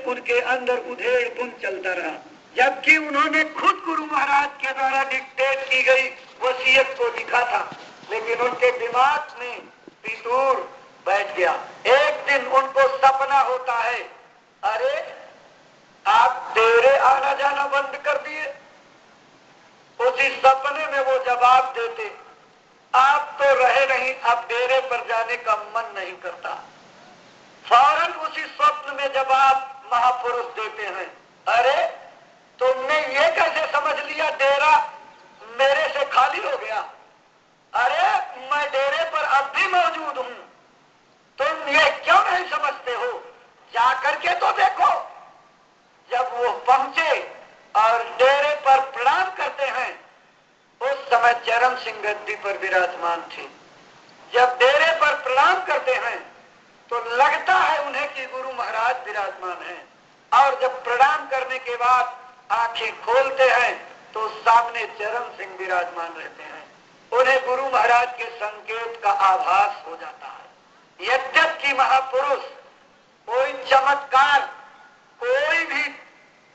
उनके अंदर उधेड़ बुन चलता रहा, जबकि उन्होंने खुद गुरु महाराज के द्वारा डिक्टेट की गई वसीयत को लिखा था, लेकिन उनके दिमाग में फितूर बैठ गया। एक दिन उनको सपना होता है, अरे आप डेरे आना जाना बंद कर दिए। उसी सपने में वो जवाब देते, आप तो रहे नहीं, अब डेरे पर जाने का मन नहीं करता। फौरन उसी स्वप्न में जवाब महापुरुष देते हैं, अरे तुमने ये कैसे समझ लिया डेरा मेरे से खाली हो गया? अरे मैं डेरे पर अब भी मौजूद हूं, तुम ये क्यों नहीं समझते हो? जाकर के तो देखो। जब वो पहुंचे और डेरे पर प्रणाम करते हैं, उस समय चरण सिंह गद्दी पर विराजमान थे। जब डेरे पर प्रणाम करते हैं तो लगता है उन्हें कि गुरु महाराज विराजमान हैं, और जब प्रणाम करने के बाद आंखें खोलते हैं तो सामने चरण सिंह विराजमान रहते हैं। उन्हें गुरु महाराज के संकेत का आभास हो जाता है। यद्यपि महापुरुष कोई चमत्कार, कोई भी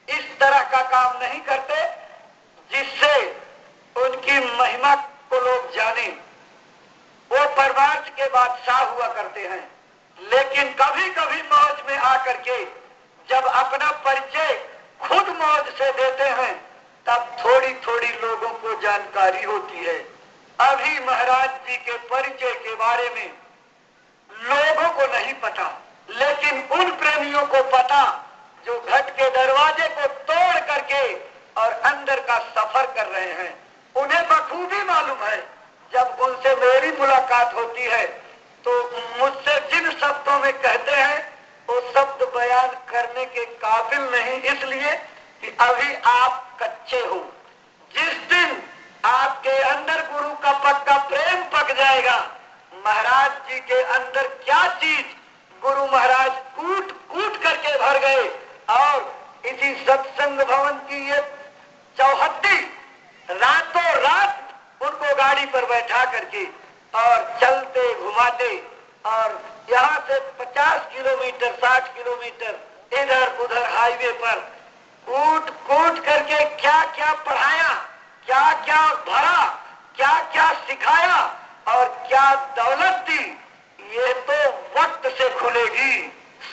इस तरह का काम नहीं करते जिससे उनकी महिमा को लोग जाने। वो परमार्थ के बादशाह हुआ करते हैं, लेकिन कभी कभी मौज में आकर के जब अपना परिचय खुद मौज से देते हैं, तब थोड़ी थोड़ी लोगों को जानकारी होती है। अभी महाराज जी के परिचय के बारे में लोगों को नहीं पता, लेकिन उन प्रेमियों को पता जो घट के दरवाजे को तोड़ करके और अंदर का सफर कर रहे हैं। उन्हें बखूबी मालूम है, जब उनसे मेरी मुलाकात होती है तो मुझसे जिन शब्दों में कहते हैं वो शब्द बयान करने के काबिल नहीं, इसलिए कि अभी आप कच्चे हो। जिस दिन आपके अंदर गुरु का पक्का प्रेम पक जाएगा, महाराज जी के अंदर क्या चीज गुरु महाराज कूट कूट करके भर गए, और इसी सत्संग भवन की ये चौहद्दी रातों रात उनको गाड़ी पर बैठा करके और चलते घुमाते, और यहाँ से 50 किलोमीटर 60 किलोमीटर इधर उधर हाईवे पर कूट कूट करके क्या क्या पढ़ाया, क्या क्या भरा, क्या क्या सिखाया और क्या दौलत दी, ये तो वक्त से खुलेगी,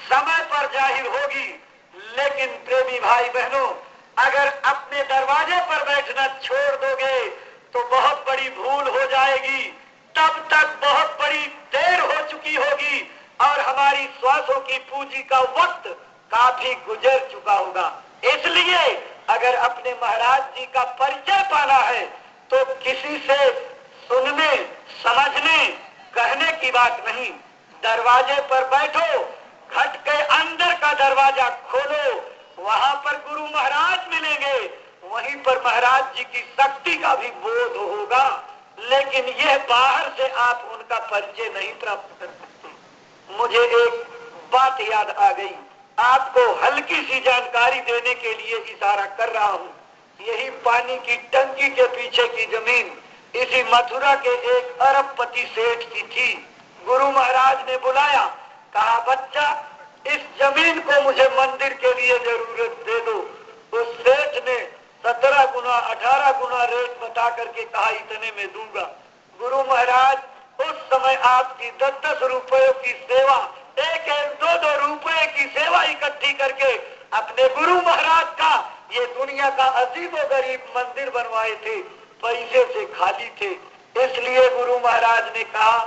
समय पर जाहिर होगी। लेकिन प्रेमी भाई बहनों, अगर अपने दरवाजे पर बैठना छोड़ दोगे तो बहुत बड़ी भूल हो जाएगी। तब तक बहुत बड़ी देर हो चुकी होगी और हमारी श्वासों की पूंजी का वक्त काफी गुजर चुका होगा। इसलिए अगर अपने महाराज जी का परिचय पाना है तो किसी से सुनने, समझने, कहने की बात नहीं। दरवाजे पर बैठो, घट के अंदर का दरवाजा खोलो, वहां पर गुरु महाराज मिलेंगे, वहीं पर महाराज जी की शक्ति का भी बोध होगा। लेकिन यह बाहर से आप उनका परिचय नहीं प्राप्त कर सकते। मुझे एक बात याद आ गई, आपको हल्की सी जानकारी देने के लिए इशारा कर रहा हूँ। यही पानी की टंकी के पीछे की जमीन इसी मथुरा के एक अरबपति सेठ की थी। गुरु महाराज ने बुलाया, कहा बच्चा इस जमीन को मुझे मंदिर के लिए जरूरत दे दो। उस सेठ ने 17 गुना 18 गुना रेट बता करके कहा इतने में दूंगा। गुरु महाराज उस समय आपकी 10-10 रुपयों की सेवा, 1-2 रुपए की सेवा इकट्ठी करके अपने गुरु महाराज का ये दुनिया का अजीब व गरीब मंदिर बनवाए थे, पैसे से खाली थे। इसलिए गुरु महाराज ने कहा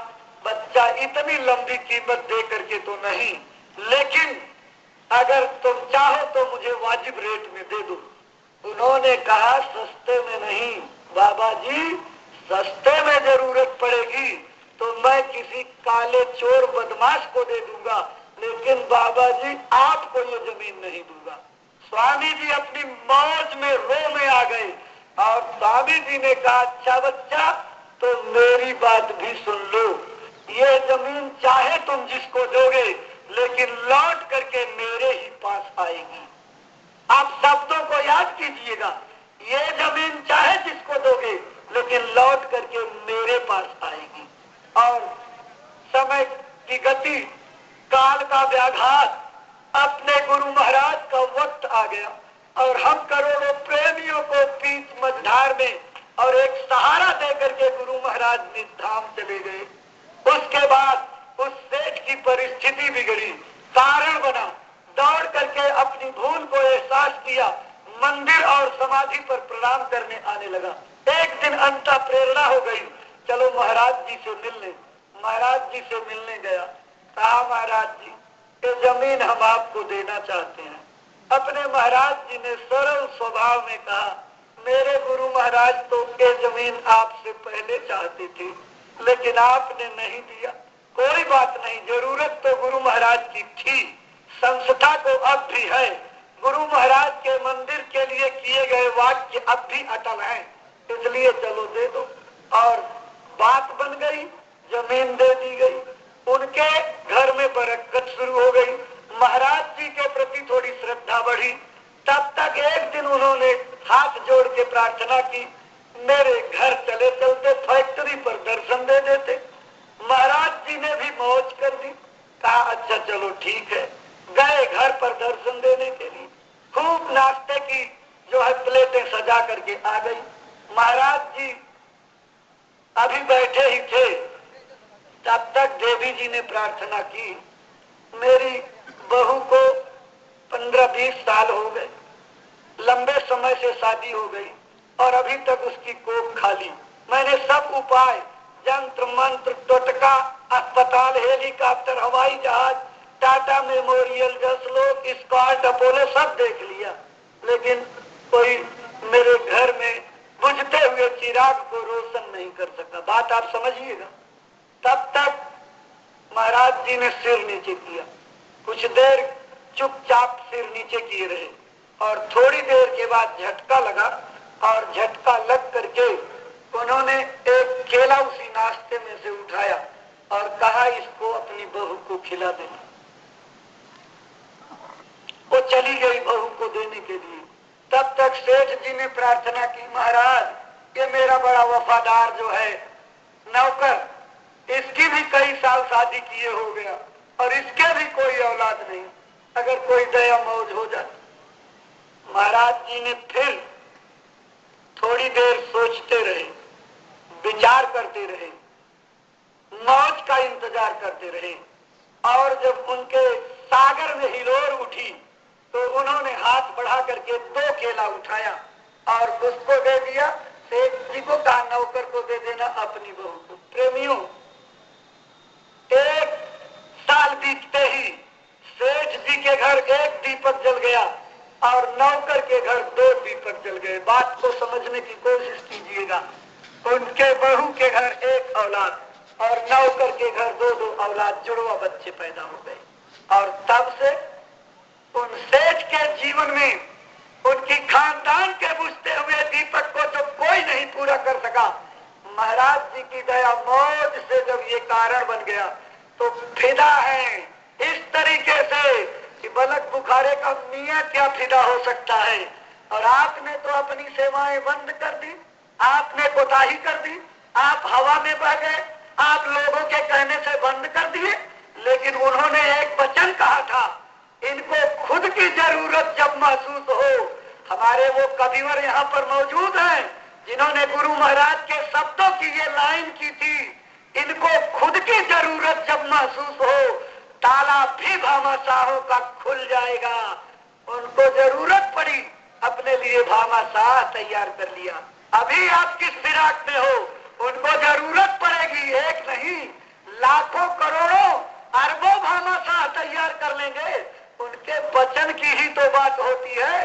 बच्चा इतनी लंबी कीमत दे करके तो नहीं, लेकिन अगर तुम चाहो तो मुझे वाजिब रेट में दे दो। उन्होंने कहा सस्ते में नहीं बाबा जी, सस्ते में जरूरत पड़ेगी तो मैं किसी काले चोर बदमाश को दे दूंगा, लेकिन बाबा जी आपको ये जमीन नहीं दूंगा। स्वामी जी अपनी मौज में रो में आ गए और स्वामी जी ने कहा अच्छा बच्चा तो मेरी बात भी सुन लो, ये जमीन चाहे तुम जिसको दोगे लेकिन लौट करके मेरे ही पास आएगी। आप शब्दों को याद कीजिएगा, ये जमीन चाहे जिसको दोगे लेकिन लौट करके मेरे पास आएगी। और समय की गति, काल का व्याघात, अपने गुरु महाराज महाराज का वक्त आ गया और हम करोड़ों प्रेमियों को बीच मझधार में और एक सहारा देकर के गुरु महाराज निधाम चले गए। उसके बाद उस सेठ की परिस्थिति बिगड़ी, कारण बना, दौड़ करके अपनी भूल को एहसास किया, मंदिर और समाधि पर प्रणाम करने आने लगा। एक दिन अंतः प्रेरणा हो गई, चलो महाराज जी से मिलने। महाराज जी से मिलने गया, कहा महाराज जी ये जमीन हम आपको देना चाहते हैं। अपने महाराज जी ने सरल स्वभाव में कहा, मेरे गुरु महाराज तो ये जमीन आपसे पहले चाहते थे लेकिन आपने नहीं दिया। कोई बात नहीं, जरूरत तो गुरु महाराज की थी, संस्था को अब भी है, गुरु महाराज के मंदिर के लिए किए गए वाक्य अब भी अटल हैं, इसलिए चलो दे दो। और बात बन गई, जमीन दे दी गई। उनके घर में बरकत शुरू हो गई, महाराज जी के प्रति थोड़ी श्रद्धा बढ़ी। तब तक एक दिन उन्होंने हाथ जोड़ के प्रार्थना की, मेरे घर चले चलते फैक्ट्री पर दर्शन दे देते। महाराज जी ने भी मौज कर दी, कहा अच्छा चलो ठीक है। गए घर पर दर्शन देने के लिए, खूब नाश्ते की जो है प्लेटें सजा करके आ गई। महाराज जी अभी बैठे ही थे, तब तक देवी जी ने प्रार्थना की, मेरी बहू को 15-20 साल हो गए, लंबे समय से शादी हो गई और अभी तक उसकी कोख खाली। मैंने सब उपाय, यंत्र मंत्र, टोटका, अस्पताल, हेलीकॉप्टर, हवाई जहाज, Tata memorial, Jaslok, Scott, Apollo सब देख लिया, लेकिन कोई मेरे घर में बुझते हुए चिराग को रोशन नहीं कर सका। बात आप समझिएगा। तब तक महाराज जी ने सिर नीचे किया, कुछ देर चुपचाप सिर नीचे किए रहे और थोड़ी देर के बाद झटका लगा और झटका लग करके उन्होंने एक केला उसी नाश्ते में से उठाया और कहा इसको अपनी बहू को खिला देना। वो चली गई बहू को देने के लिए। तब तक सेठ जी ने प्रार्थना की, महाराज ये मेरा बड़ा वफादार जो है नौकर, इसकी भी कई साल शादी किए हो गया और इसके भी कोई औलाद नहीं, अगर कोई दया मौज हो जाए। महाराज जी ने फिर थोड़ी देर सोचते रहे, विचार करते रहे, मौज का इंतजार करते रहे और जब उनके सागर में हिलोर उठी तो उन्होंने हाथ बढ़ा करके 2 केला उठाया और उसको दे दिया। सेठ जी को कहा नौकर को दे देना अपनी बहू को। प्रेमियों, 1 साल बीतते ही सेठ जी के घर 1 दीपक जल गया और नौकर के घर 2 दीपक जल गए। बात को समझने की कोशिश कीजिएगा। उनके बहू के घर 1 औलाद और नौकर के घर 2-2 औलाद, जुड़वा बच्चे पैदा हो गए। और तब से उन सेठ के जीवन में उनकी खानदान के बुझते हुए दीपक को तो कोई नहीं पूरा कर सका। महाराज जी की दया मौज से जब ये कारण बन गया तो फिदा है इस तरीके से कि बलक बुखारे का मियां क्या फिदा हो सकता है। और आपने तो अपनी सेवाएं बंद कर दी, आपने कोताही कर दी, आप हवा में बह गए, आप लोगों के कहने से बंद कर दिए। लेकिन उन्होंने एक वचन कहा था, इनको खुद की जरूरत जब महसूस हो, हमारे वो कविवर यहाँ पर मौजूद हैं जिन्होंने गुरु महाराज के शब्दों की ये लाइन की थी, इनको खुद की जरूरत जब महसूस हो ताला भी भामाशाहों का खुल जाएगा। उनको जरूरत पड़ी, अपने लिए भामाशाह तैयार कर लिया। अभी आप किस फिराक में हो, उनको जरूरत पड़ेगी, एक नहीं लाखों करोड़ों अरबों भामाशाह तैयार कर लेंगे। उनके वचन की ही तो बात होती है,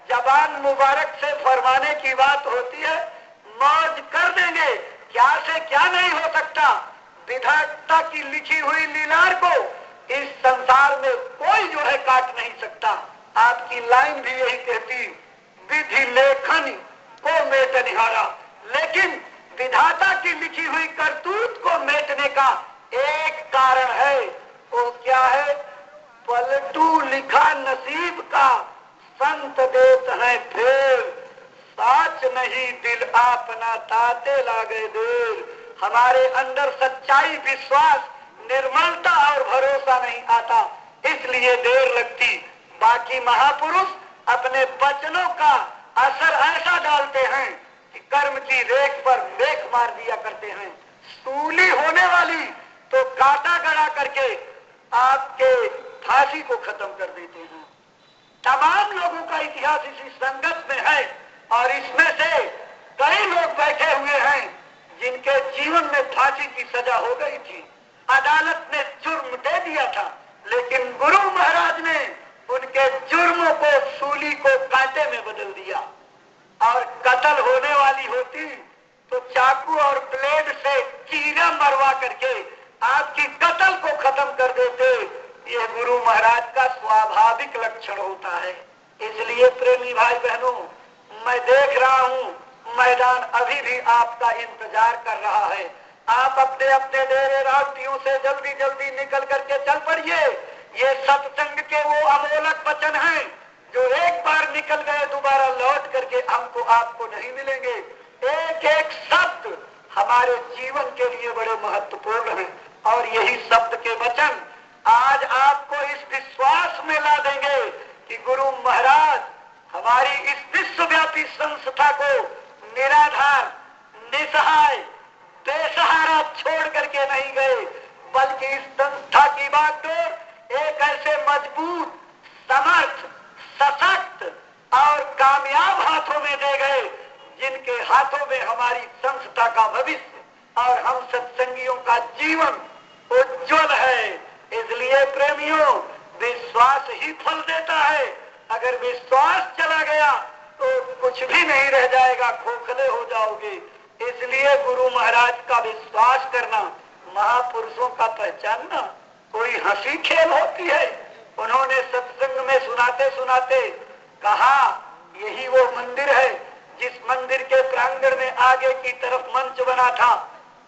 जबान मुबारक से फरमाने की बात होती है। मौज कर देंगे, क्या से क्या नहीं हो सकता। विधाता की लिखी हुई लीलार को इस संसार में कोई जो है काट नहीं सकता। आपकी लाइन भी यही कहती, विधि लेखन को मेटनिहारा, लेकिन विधाता की लिखी हुई करतूत को मेटने का एक कारण है। वो क्या है? पलटू लिखा नसीब का संत देत है फेर, साच नहीं दिल अपना ताते लागे देर। हमारे अंदर सच्चाई, विश्वास, निर्मलता और भरोसा नहीं आता, इसलिए देर लगती। बाकी महापुरुष अपने वचनों का असर ऐसा डालते हैं कि कर्म की रेख पर मेघ मार दिया करते हैं। सूली होने वाली तो कांटा गड़ा करके आपके फांसी को खत्म कर देते हैं। तमाम लोगों का इतिहास इसी संगत में है और इसमें से कई लोग बैठे हुए हैं जिनके जीवन में फांसी की सजा हो गई थी। अदालत ने जुर्म दे दिया था, लेकिन गुरु महाराज ने उनके जुर्मों को, सूली को कांटे में बदल दिया। और कत्ल होने वाली होती तो चाकू और ब्लेड से चीरा मरवा करके आपकी कत्ल को खत्म कर देते। ये गुरु महाराज का स्वाभाविक लक्षण होता है। इसलिए प्रेमी भाई बहनों, मैं देख रहा हूँ मैदान अभी भी आपका इंतजार कर रहा है। आप अपने अपने डेरे रास्तियों से जल्दी जल्दी निकल करके चल पड़िए। ये सत्संग के वो अमोलक वचन हैं जो एक बार निकल गए दोबारा लौट करके हमको आपको नहीं मिलेंगे। एक एक शब्द हमारे जीवन के लिए बड़े महत्वपूर्ण हैं और यही शब्द के वचन आज आपको इस विश्वास में ला देंगे कि गुरु महाराज हमारी इस विश्वव्यापी संस्था को निराधार, निसहाय, बेसहारा छोड़ करके नहीं गए, बल्कि इस संस्था की बागडोर एक ऐसे मजबूत, समर्थ, सशक्त और कामयाब हाथों में दे गए जिनके हाथों में हमारी संस्था का भविष्य और हम सत्संगियों का जीवन उज्जवल है। इसलिए प्रेमियों, विश्वास ही फल देता है। अगर विश्वास चला गया तो कुछ भी नहीं रह जाएगा, खोखले हो जाओगे। इसलिए गुरु महाराज का विश्वास करना, महापुरुषों का पहचानना कोई हंसी खेल होती है। उन्होंने सत्संग में सुनाते सुनाते कहा, यही वो मंदिर है जिस मंदिर के प्रांगण में आगे की तरफ मंच बना था।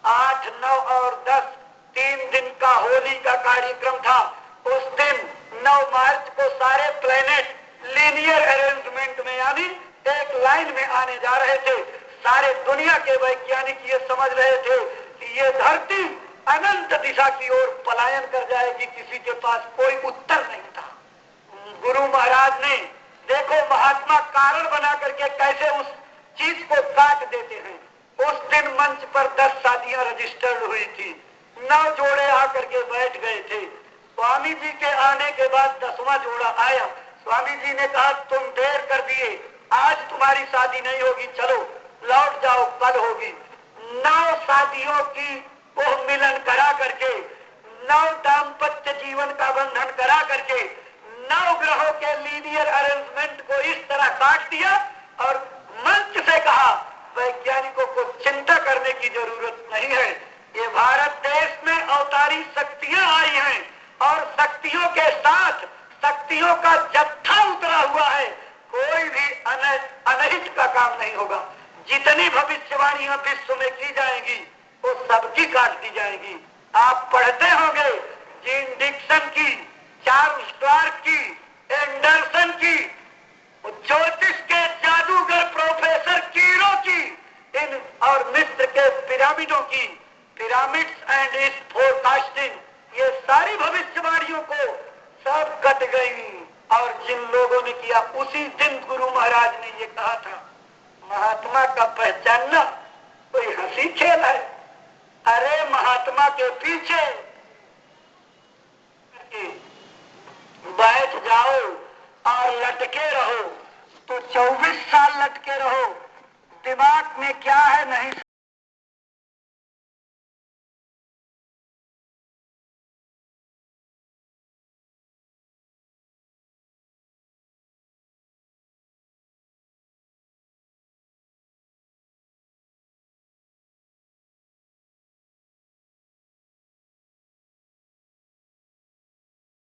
8, 9 और 10 3 दिन का होली का कार्यक्रम था। उस दिन 9 मार्च को सारे प्लेनेट लीनियर अरेंजमेंट में यानी एक लाइन में आने जा रहे थे। सारे दुनिया के वैज्ञानिक ये समझ रहे थे कि ये धरती अनंत दिशा की ओर पलायन कर जाएगी, किसी के पास कोई उत्तर नहीं था। गुरु महाराज ने देखो महात्मा कारण बना करके कैसे उस चीज को काट देते हैं। उस दिन मंच पर 10 शादियां रजिस्टर्ड हुई थी। 9 जोड़े आकर के बैठ गए थे। स्वामी जी के आने के बाद 10वां जोड़ा आया। स्वामी जी ने कहा, तुम देर कर दिए, आज तुम्हारी शादी नहीं होगी, चलो लौट जाओ, कल होगी। 9 शादियों की वो मिलन करा करके, 9 दाम्पत्य जीवन का बंधन करा करके 9 ग्रहों के लीनियर अरेंजमेंट को इस तरह काट दिया और मंच से कहा, वैज्ञानिकों को चिंता करने की जरूरत नहीं है। ये भारत देश में अवतारी शक्तियां आई हैं और शक्तियों के साथ शक्तियों का जत्था उतरा हुआ है। कोई भी अनहित का काम नहीं होगा। जितनी भविष्यवाणियां विश्व में की जाएंगी वो सबकी काट दी जाएगी। आप पढ़ते होंगे जीन डिक्सन की, चार्ल्स डार्विन की, एंडरसन की, ज्योतिष के जादूगर प्रोफेसर कीरो की, इन और मिस्र के पिरामिडों की, पिरामिड्स एंड इट्स फोरकास्टिंग, ये सारी भविष्यवाणियों को सब कट गई। और जिन लोगों ने किया, उसी दिन गुरु महाराज ने ये कहा था, महात्मा का पहचानना कोई हंसी खेल है। अरे महात्मा के पीछे बैठ जाओ और लटके रहो तो 24 साल लटके रहो। दिमाग में क्या है नहीं